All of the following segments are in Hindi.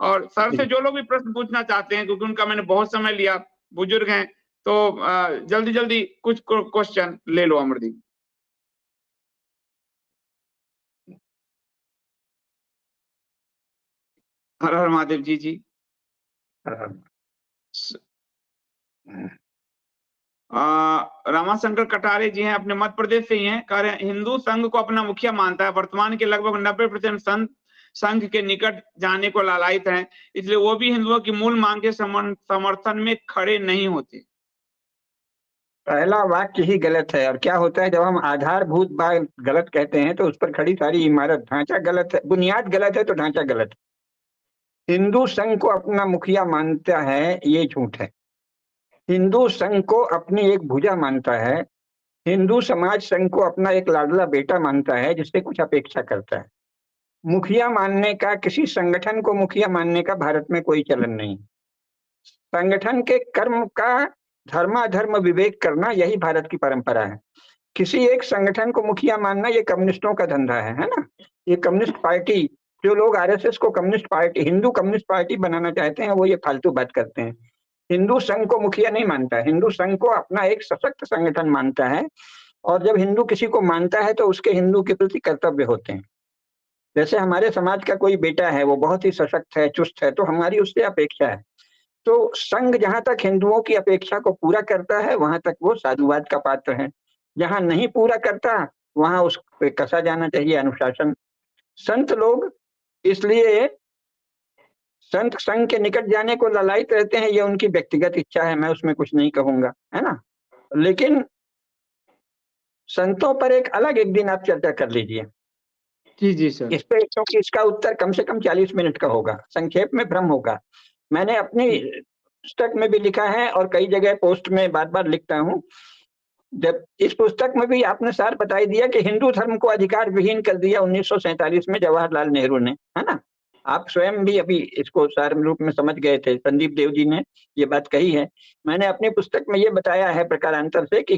और सर से जी। जो लोग भी प्रश्न पूछना चाहते हैं, क्योंकि उनका मैंने बहुत समय लिया, बुजुर्ग हैं, तो जल्दी-जल्दी कुछ क्वेश्चन ले लो अमरदीप। हर हर महादेव जी जी। स- रामाशंकर कटारे जी हैं, अपने मध्य प्रदेश से ही हैं, कह रहे हैं हिंदू संघ को अपना मुखिया मानता है, वर्तमान के लगभग 90% संत संघ के निकट जाने को लालायित हैं, इसलिए वो भी हिंदुओं की मूल मांग के समर्थन में खड़े नहीं होते। पहला वाक्य ही गलत है। और क्या होता है, जब हम आधारभूत बात गलत कहते हैं तो उस पर खड़ी सारी इमारत, ढांचा गलत है, बुनियाद गलत है तो ढांचा गलत है। हिंदू संघ को अपना मुखिया मानता है, ये झूठ है। हिंदू संघ को अपनी एक भुजा मानता है। हिंदू समाज संघ को अपना एक लाडला बेटा मानता है जिससे कुछ अपेक्षा करता है। मुखिया मानने का, किसी संगठन को मुखिया मानने का भारत में कोई चलन नहीं। संगठन के कर्म का धर्माधर्म विवेक करना, यही भारत की परंपरा है। किसी एक संगठन को मुखिया मानना ये कम्युनिस्टों का धंधा है ना। ये कम्युनिस्ट पार्टी, जो लोग आरएसएस को communist party, Hindu communist party बनाना चाहते हैं, वो ये फालतू बात करते हैं। हिंदू संघ को मुखिया नहीं मानता है। हिंदू संघ को अपना एक सशक्त संगठन मानता है। और जब हिंदू किसी को मानता है तो उसके हिंदू के प्रति कर्तव्य होते हैं। जैसे हमारे समाज का कोई बेटा है, वो बहुत ही सशक्त है, चुस्त है, तो हमारी उससे अपेक्षा है। तो संघ जहां तक हिंदुओं की अपेक्षा को पूरा करता है, वहां तक वो साधुवाद का पात्र है। जहां नहीं पूरा करता, वहां उस पे कसा जाना चाहिए अनुशासन। संत लोग इसलिए संत संघ के निकट जाने को ललायित रहते हैं, ये उनकी व्यक्तिगत इच्छा है, मैं उसमें कुछ नहीं कहूंगा, है ना। लेकिन संतों पर एक अलग एक दिन आप चर्चा कर लीजिए जी जी सर। इस पे, क्योंकि इसका उत्तर कम से कम 40 मिनट का होगा, संक्षेप में भ्रम होगा। मैंने अपनी पुस्तक में भी लिखा है और कई जगह पोस्ट में बार बार लिखता हूँ। जब इस पुस्तक में भी आपने सार बता दिया कि हिंदू धर्म को अधिकार विहीन कर दिया 1947 में जवाहरलाल नेहरू ने, है ना। आप स्वयं भी अभी इसको सार रूप में समझ गए थे, संदीप देव जी ने ये बात कही है। मैंने अपनी पुस्तक में ये बताया है प्रकारांतर से कि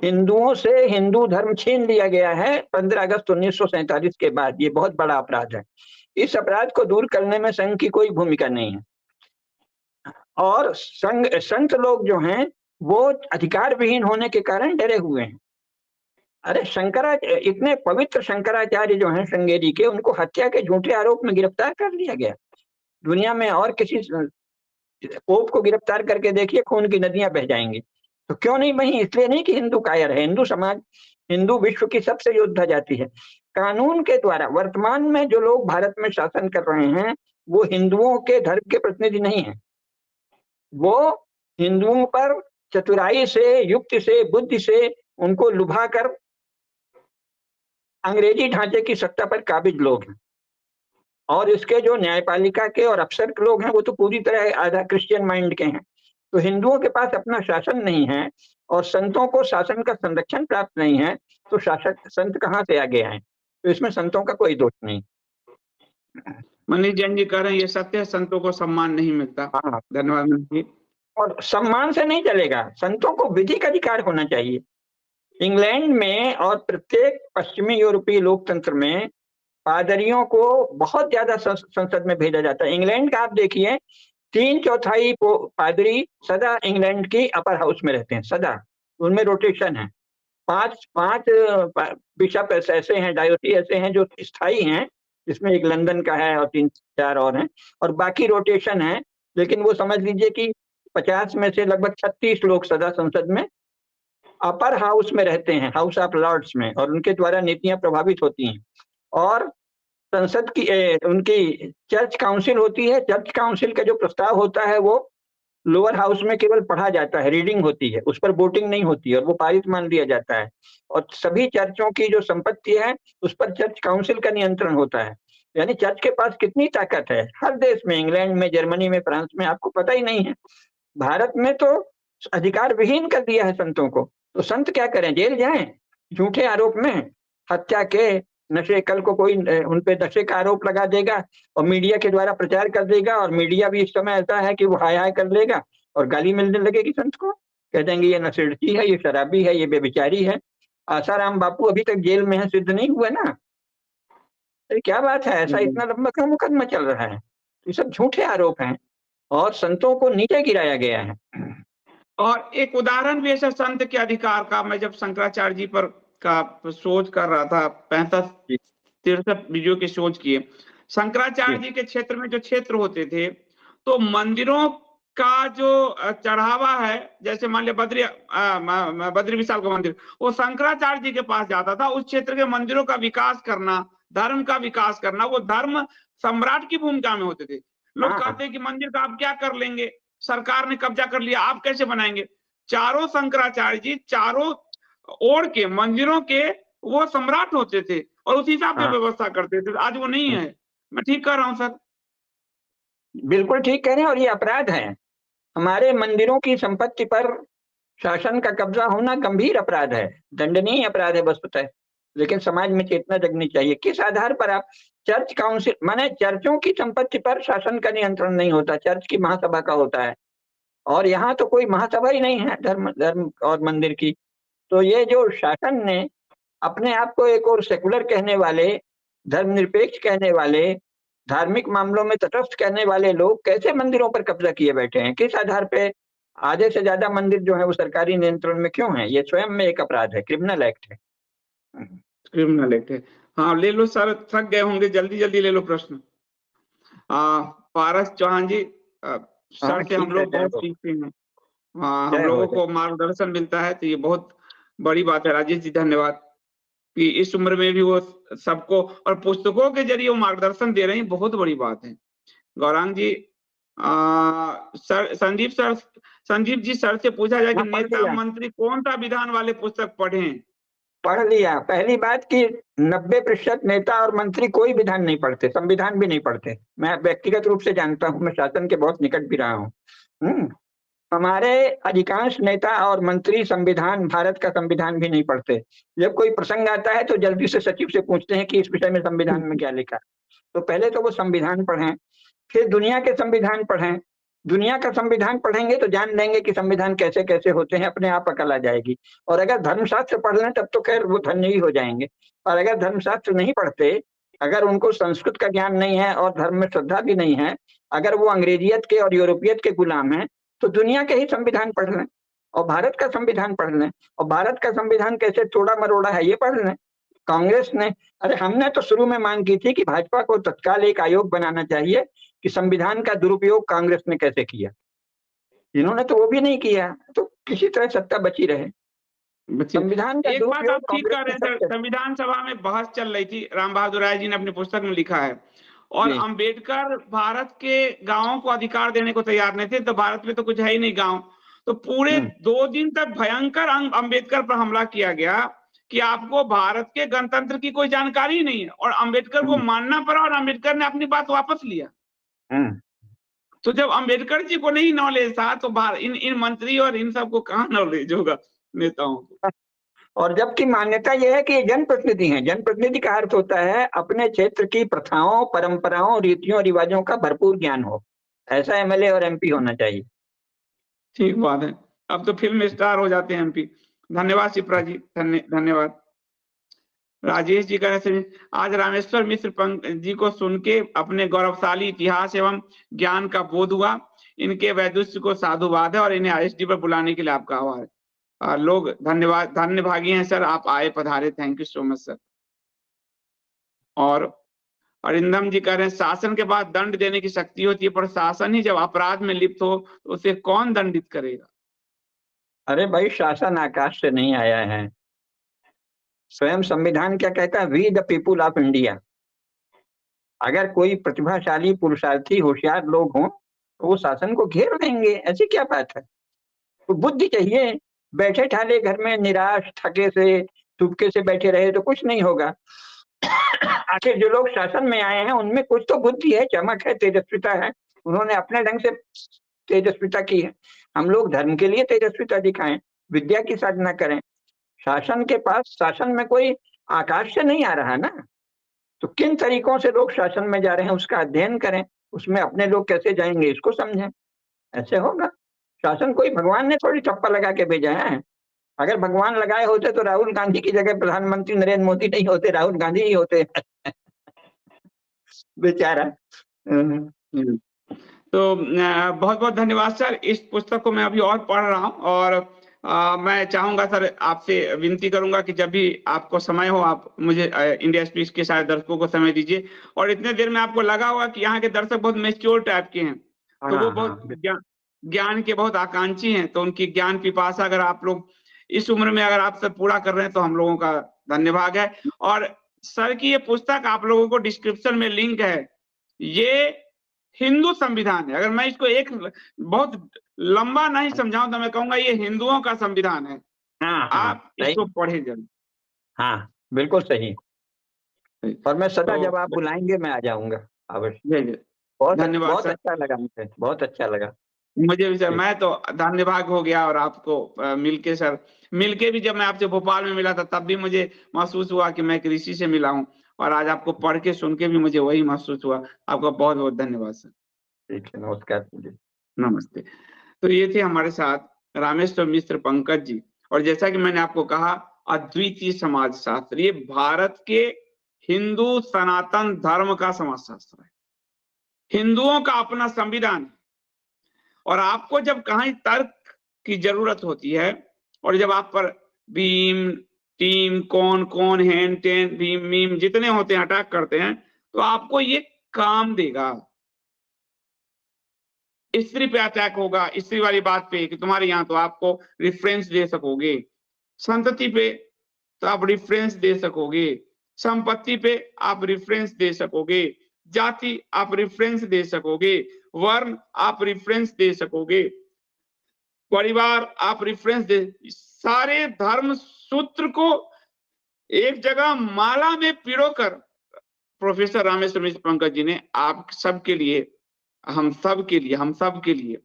हिंदुओं से हिंदू धर्म छीन लिया गया है 15 अगस्त 1947 के बाद। ये बहुत बड़ा अपराध है। इस अपराध को दूर करने में संघ की कोई भूमिका नहीं है। और संत लोग जो हैं वो अधिकार विहीन होने के कारण डरे हुए हैं। अरे इतने पवित्र शंकराचार्य जो हैं श्रृंगेरी के, उनको हत्या के झूठे आरोप में गिरफ्तार कर लिया गया। दुनिया में और किसी पोप को गिरफ्तार करके देखिए, खून की नदियां बह जाएंगी। तो क्यों नहीं बही? इसलिए नहीं कि हिंदू कायर है। हिंदू समाज, हिंदू विश्व की सबसे योद्धा जाति है। कानून के द्वारा वर्तमान में जो लोग भारत में शासन कर रहे हैं, वो हिंदुओं के धर्म के प्रतिनिधि नहीं है। वो हिंदुओं पर चतुराई से, युक्ति से, बुद्धि से उनको लुभाकर अंग्रेजी ढांचे की सत्ता पर काबिज लोग हैं। और इसके जो न्यायपालिका के और अफसर के लोग हैं, वो तो पूरी तरह आधा क्रिश्चियन माइंड के हैं। तो हिंदुओं के पास अपना शासन नहीं है और संतों को शासन का संरक्षण प्राप्त नहीं है, तो शासक संत कहाँ से आगे आए? तो इसमें संतों का कोई दोष नहीं। मनीष जैन जी कह रहे हैं ये सत्य है, संतों को सम्मान नहीं मिलता। हाँ, धन्यवाद मनीष जी। और सम्मान से नहीं चलेगा, संतों को विधिक अधिकार होना चाहिए। इंग्लैंड में और प्रत्येक पश्चिमी यूरोपीय लोकतंत्र में पादरियों को बहुत ज्यादा संसद में भेजा जाता है। इंग्लैंड का आप देखिए, 3/4 पादरी सदा इंग्लैंड की अपर हाउस में रहते हैं, सदा। उनमें रोटेशन है। पांच पांच बिशप ऐसे हैं, डायोटी ऐसे हैं जो स्थायी हैं, जिसमें एक लंदन का है और 3-4 और हैं, और बाकी रोटेशन है। लेकिन वो समझ लीजिए कि 50 में से लगभग 36 लोग सदा संसद में अपर हाउस में रहते हैं, हाउस ऑफ लॉर्ड्स में, और उनके द्वारा नीतियां प्रभावित होती हैं। और संसद की उनकी चर्च काउंसिल होती है। चर्च काउंसिल का जो प्रस्ताव होता है वो लोअर हाउस में केवल पढ़ा जाता है, रीडिंग होती है, उस पर वोटिंग नहीं होती है, और वो पारित मान लिया जाता है। और सभी चर्चों की जो संपत्ति है उस पर चर्च काउंसिल का नियंत्रण होता है। यानी चर्च के पास कितनी ताकत है, हर देश में, इंग्लैंड में, जर्मनी में, फ्रांस में, आपको पता ही नहीं है। भारत में तो अधिकार विहीन कर दिया है संतों को। तो संत क्या करें? जेल जाएं झूठे आरोप में, हत्या के, नशे। कल को कोई उन पे नशे का आरोप लगा देगा और मीडिया के द्वारा प्रचार कर देगा, और मीडिया भी इस समय ऐसा है कि वो हाय हाय कर लेगा और गाली मिलने लगेगी संत को। कह देंगे ये नशेड़ी है, ये शराबी है, ये बेविचारी है। आसाराम बापू अभी तक जेल में है, सिद्ध नहीं हुआ ना। अरे क्या बात है, ऐसा इतना लंबा क्यों मुकदमा चल रहा है? ये सब झूठे आरोप हैं और संतों को नीचे गिराया गया है। और एक उदाहरण भी ऐसा संत के अधिकार का, मैं जब शंकराचार्य जी पर का शोध कर रहा था, 65-63 वीडियो के शोध किए। शंकराचार्य जी के क्षेत्र में जो क्षेत्र होते थे, तो मंदिरों का जो चढ़ावा है, जैसे मान लिया बद्री विशाल का मंदिर, वो शंकराचार्य जी के पास जाता था। उस क्षेत्र के मंदिरों का विकास करना, धर्म का विकास करना, वो धर्म सम्राट की भूमिका में होते थे। लोग कहते हैं कि मंदिर का आप क्या कर लेंगे, सरकार ने कब्जा कर लिया, आप कैसे बनाएंगे? चारों शंकराचार्य जी चारों ओर के मंदिरों के वो सम्राट होते थे और उसी हिसाब से व्यवस्था करते थे। आज वो नहीं है। मैं ठीक कह रहा हूँ सर? बिल्कुल ठीक कह रहे हैं, और ये अपराध है। हमारे मंदिरों की संपत्ति पर शासन का कब्जा होना गंभीर अपराध है, दंडनीय अपराध है वस्तुतः। लेकिन समाज में चेतना जगनी चाहिए। किस आधार पर आप चर्च काउंसिल, माने चर्चों की संपत्ति पर शासन का नियंत्रण नहीं होता, चर्च की महासभा का होता है, और यहाँ तो कोई महासभा ही नहीं है धर्म और मंदिर की। तो ये जो शासन ने अपने आप को एक और सेकुलर कहने वाले, धर्मनिरपेक्ष कहने वाले, धार्मिक मामलों में तटस्थ कहने वाले लोग कैसे मंदिरों पर कब्जा किए बैठे हैं? किस आधार पे आधे से ज्यादा मंदिर जो है वो सरकारी नियंत्रण में क्यों है? ये स्वयं में एक अपराध है, क्रिमिनल एक्ट है। क्रिमिनल एक्ट है। हाँ, ले लो सर, थक गए होंगे, जल्दी जल्दी ले लो प्रश्न। पारस चौहान जी, सर से हम लोग बहुत सीखते हैं। हम लोगों को मार्गदर्शन मिलता है, तो ये बहुत बड़ी बात है। राजेश जी धन्यवाद कि इस उम्र में भी वो सबको और पुस्तकों के जरिए वो मार्गदर्शन दे रहे हैं, बहुत बड़ी बात है। गौरांग जी, सर संजीव जी सर से पूछा जाए कि नेता मंत्री कौन सा विधान वाले पुस्तक पढ़ें? पढ़ लिया। पहली बात कि 90% नेता और मंत्री कोई विधान नहीं पढ़ते, संविधान भी नहीं पढ़ते। मैं व्यक्तिगत रूप से जानता हूं, मैं शासन के बहुत निकट भी रहा हूं। हमारे अधिकांश नेता और मंत्री संविधान, भारत का संविधान भी नहीं पढ़ते। जब कोई प्रसंग आता है तो जल्दी से सचिव से पूछते हैं कि इस विषय में संविधान में क्या लिखा। तो पहले तो वो संविधान पढ़ें, फिर दुनिया के संविधान पढ़ें। दुनिया का संविधान पढ़ेंगे तो जान लेंगे कि संविधान कैसे कैसे होते हैं, अपने आप अकल आ जाएगी। और अगर धर्मशास्त्र पढ़ लें तब तो खैर वो धन्य ही हो जाएंगे। और अगर धर्मशास्त्र नहीं पढ़ते, अगर उनको संस्कृत का ज्ञान नहीं है और धर्म में श्रद्धा भी नहीं है, अगर वो अंग्रेजियत के और यूरोपियत के गुलाम हैं, तो दुनिया के ही संविधान पढ़ लें और भारत का संविधान पढ़ लें। और भारत का संविधान कैसे तोड़ा मरोड़ा है ये पढ़ लें। कांग्रेस ने, अरे हमने तो शुरू में मांग की थी कि भाजपा को तत्काल एक आयोग बनाना चाहिए कि संविधान का दुरुपयोग कांग्रेस ने कैसे किया। इन्होंने तो वो भी नहीं किया, तो किसी तरह सत्ता बची रहे। संविधान का एक बात आप ठीक कह रहे हैं, संविधान सभा में बहस चल रही थी, राम बहादुर राय जी ने अपनी पुस्तक में लिखा है, और अंबेडकर भारत के गांवों को अधिकार देने को तैयार नहीं थे। तो भारत में तो कुछ है ही नहीं गांव। तो पूरे 2 दिन तक भयंकर अंबेडकर पर हमला किया गया कि आपको भारत के गणतंत्र की कोई जानकारी नहीं है, और अंबेडकर को मानना पड़ा और अंबेडकर ने अपनी बात वापस लिया। तो जब अंबेडकर जी को नहीं नॉलेज था, तो इन मंत्री और इन सबको कहाँ नॉलेज होगा नेताओं को? और जबकि मान्यता यह है कि ये जनप्रतिनिधि हैं। जनप्रतिनिधि का अर्थ होता है अपने क्षेत्र की प्रथाओं, परंपराओं, रीतियों, रिवाजों का भरपूर ज्ञान हो। ऐसा एमएलए और एमपी होना चाहिए। ठीक बात है। अब तो फिल्म स्टार हो जाते हैं एमपी। धन्यवाद शिप्रा जी, धन्यवाद। राजेश जी कह रहे थे, आज रामेश्वर मिश्र जी को सुन के अपने गौरवशाली इतिहास एवं ज्ञान का बोध हुआ। इनके वैदुष्य को साधुवाद है और इन्हें आईएसडी पर बुलाने के लिए आपका आभार है। लोग धन्यवाद, धन्य भागी हैं सर, आप आए पधारे, thank you so much sir. और अरिंदम जी कह रहे हैं, शासन के बाद दंड देने की शक्ति होती है, पर शासन ही जब अपराध में लिप्त हो तो उसे कौन दंडित करेगा? अरे भाई, शासन आकाश से नहीं आया है। स्वयं संविधान क्या कहता है? We the people of India. अगर कोई प्रतिभाशाली, पुरुषार्थी, होशियार लोग हों तो वो शासन को घेर लेंगे। ऐसी क्या बात है? तो बुद्धि चाहिए। बैठे ठाले घर में निराश, थके से, चुपके से बैठे रहे तो कुछ नहीं होगा। आखिर जो लोग शासन में आए हैं उनमें कुछ तो बुद्धि है, चमक है, तेजस्विता है। उन्होंने अपने ढंग से तेजस्विता की है। हम लोग धर्म के लिए तेजस्विता दिखाएं, विद्या की साधना करें। शासन के पास, शासन में कोई आकाश से नहीं आ रहा ना। तो किन तरीकों से लोग शासन में जा रहे हैं उसका अध्ययन करें, उसमें अपने लोग कैसे जाएंगे इसको समझें, ऐसे होगा। शासन कोई भगवान ने थोड़ी ठप्पा लगा के भेजा है। अगर भगवान लगाए होते तो राहुल गांधी की जगह प्रधानमंत्री नरेंद्र मोदी नहीं होते, राहुल गांधी ही होते। बेचारा। तो बहुत बहुत धन्यवाद सर। इस पुस्तक को मैं अभी और पढ़ रहा हूँ और मैं चाहूंगा सर, आपसे विनती करूंगा कि जब भी आपको समय हो आप मुझे इंडिया स्पीच के सारे दर्शकों को समय दीजिए। और इतने देर में आपको लगा होगा कि यहाँ के दर्शक बहुत मैच्योर टाइप के हैं, तो वो बहुत ज्ञान के बहुत आकांक्षी हैं, तो उनकी ज्ञान पिपासा अगर आप लोग इस उम्र में अगर आप सब पूरा कर रहे हैं तो हम लोगों का धन्यवाद है। और सर की ये पुस्तक आप लोगों को डिस्क्रिप्शन में लिंक है। ये हिंदू संविधान है। अगर मैं इसको एक बहुत लंबा नहीं समझाऊं तो मैं कहूंगा ये हिंदुओं का संविधान है। आप इसको पढ़े जरूर। हाँ बिल्कुल सही। और मैं सदा जब आप बुलाएंगे मैं आ जाऊंगा अवश्य। बहुत धन्यवाद बहुत सर। अच्छा लगा मुझे, बहुत अच्छा लगा मुझे भी सर, मैं तो धन्यवाद हो गया। और आपको मिलके सर, मिलके भी जब मैं आपसे भोपाल में मिला था तब भी मुझे महसूस हुआ कि मैं एक ऋषि से मिला हूँ, और आज आपको पढ़ के सुन के भी मुझे वही महसूस हुआ। आपका बहुत बहुत धन्यवाद सर। ठीक है, नमस्कार। नमस्ते। तो ये थे हमारे साथ रामेश्वर मिश्र पंकज जी। और जैसा कि मैंने आपको कहा, अद्वितीय समाजशास्त्र, ये भारत के हिंदू सनातन धर्म का समाजशास्त्र है, हिंदुओं का अपना संविधान है। और आपको जब कहीं तर्क की जरूरत होती है, और जब आप पर भीम टीम कौन कौन हैन टेन भीम मीम जितने होते हैं अटैक करते हैं, तो आपको ये काम देगा। स्त्री पे अटैक होगा, स्त्री वाली बात पे कि तुम्हारे यहाँ, तो आपको रिफरेंस दे सकोगे। संतति पे तो आप रिफरेंस दे सकोगे। संपत्ति पे आप रिफरेंस दे सकोगे। जाति आप रिफरेंस दे सकोगे। वर्ण आप रिफरेंस दे सकोगे। परिवार आप रिफरेंस दे। सारे धर्म सूत्र को एक जगह माला में पिरोकर प्रोफेसर रामेश्वर मिश्र पंकज जी ने आप सबके लिए, हम सब के लिए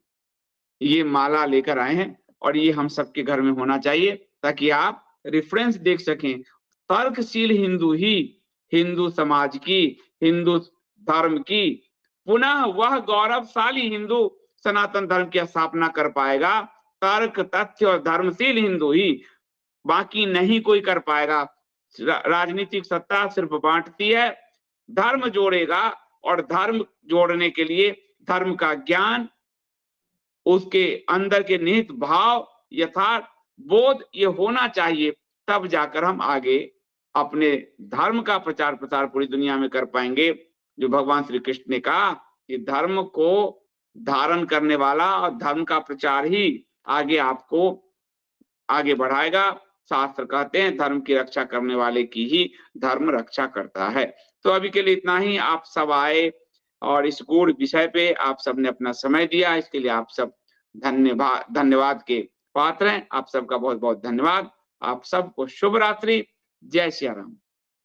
ये माला लेकर आए हैं। और ये हम सबके घर में होना चाहिए ताकि आप रेफरेंस देख सकें। तर्कशील हिंदू ही हिंदू समाज की, हिंदू धर्म की, पुनः वह गौरवशाली हिंदू सनातन धर्म की स्थापना कर पाएगा। तर्क तथ्य और धर्मशील हिंदू ही, बाकी नहीं कोई कर पाएगा। राजनीतिक सत्ता सिर्फ बांटती है, धर्म जोड़ेगा। और धर्म जोड़ने के लिए धर्म का ज्ञान, उसके अंदर के निहित भाव, यथार्थ बोध ये होना चाहिए। तब जाकर हम आगे अपने धर्म का प्रचार प्रसार पूरी दुनिया में कर पाएंगे। जो भगवान श्री कृष्ण ने कहा कि धर्म को धारण करने वाला और धर्म का प्रचार ही आगे आपको आगे बढ़ाएगा। शास्त्र कहते हैं धर्म की रक्षा करने वाले की ही धर्म रक्षा करता है। तो अभी के लिए इतना ही। आप सब और इस गूढ़ विषय पे आप सबने अपना समय दिया, इसके लिए आप सब धन्यवाद के पात्र हैं। आप सबका बहुत बहुत धन्यवाद। आप सबको शुभ रात्रि। जय सिया राम।